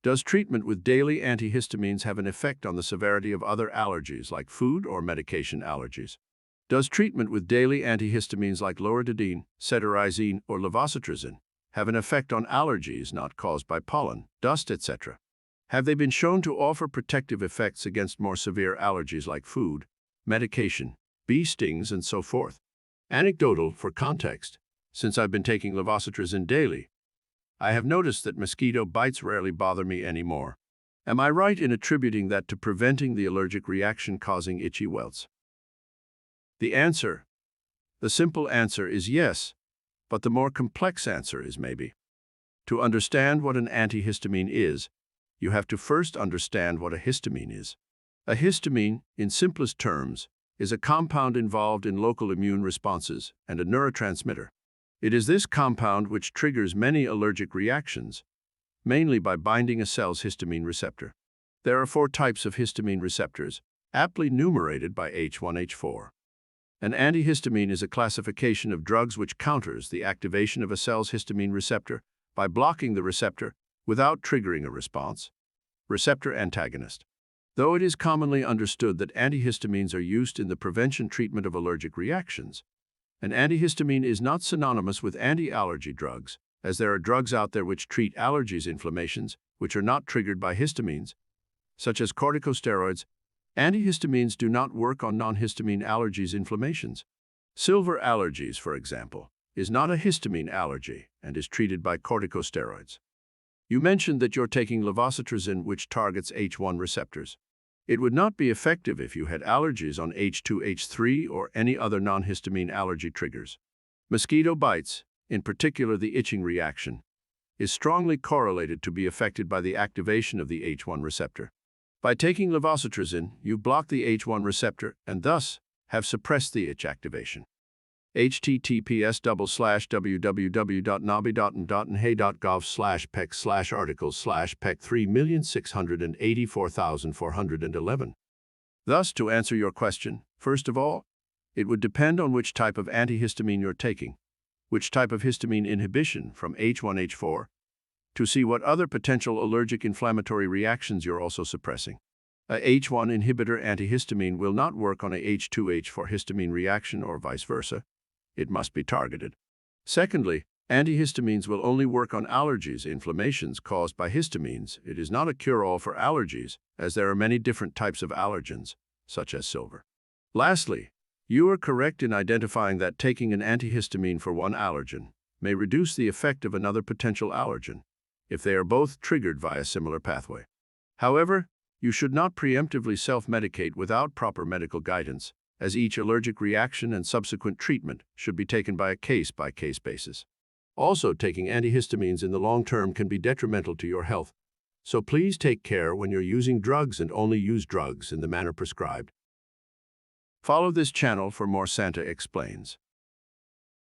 Does treatment with daily antihistamines have an effect on the severity of other allergies like food or medication allergies? Does treatment with daily antihistamines like loratadine, cetirizine, or levocetrizine have an effect on allergies not caused by pollen, dust, etc.? Have they been shown to offer protective effects against more severe allergies like food, medication, bee stings, and so forth? Anecdotal, for context, since I've been taking levocetrizine daily, I have noticed that mosquito bites rarely bother me anymore. Am I right in attributing that to preventing the allergic reaction causing itchy welts? The simple answer is yes, but the more complex answer is maybe. To understand what an antihistamine is, you have to first understand what a histamine is. A histamine, in simplest terms, is a compound involved in local immune responses and a neurotransmitter. It is this compound which triggers many allergic reactions, mainly by binding a cell's histamine receptor. There are 4 types of histamine receptors, aptly numerated by H1H4. An antihistamine is a classification of drugs which counters the activation of a cell's histamine receptor by blocking the receptor without triggering a response. Receptor antagonist. Though it is commonly understood that antihistamines are used in the prevention treatment of allergic reactions, an antihistamine is not synonymous with anti-allergy drugs, as there are drugs out there which treat allergies inflammations which are not triggered by histamines, such as corticosteroids. Antihistamines do not work on non-histamine allergies inflammations. Silver allergies, for example, is not a histamine allergy and is treated by corticosteroids. You mentioned that you're taking levocetrizine, which targets H1 receptors. It would not be effective if you had allergies on H2, H3, or any other non-histamine allergy triggers. Mosquito bites, in particular the itching reaction, is strongly correlated to be affected by the activation of the H1 receptor. By taking levocetrizine, you block the H1 receptor and thus have suppressed the itch activation. https://www.nabi.nh.gov/pec/articles/pec3684411. Thus, to answer your question, first of all, it would depend on which type of antihistamine you're taking, which type of histamine inhibition from H1H4, to see what other potential allergic inflammatory reactions you're also suppressing. A H1 inhibitor antihistamine will not work on a H2H4 histamine reaction or vice versa. It must be targeted. Secondly, antihistamines will only work on allergies, inflammations caused by histamines. It is not a cure-all for allergies, as there are many different types of allergens, such as silver. Lastly, you are correct in identifying that taking an antihistamine for one allergen may reduce the effect of another potential allergen, if they are both triggered via a similar pathway. However, you should not preemptively self-medicate without proper medical guidance, as each allergic reaction and subsequent treatment should be taken by a case-by-case basis. Also, taking antihistamines in the long term can be detrimental to your health, so please take care when you're using drugs and only use drugs in the manner prescribed. Follow this channel for more Santa Explains.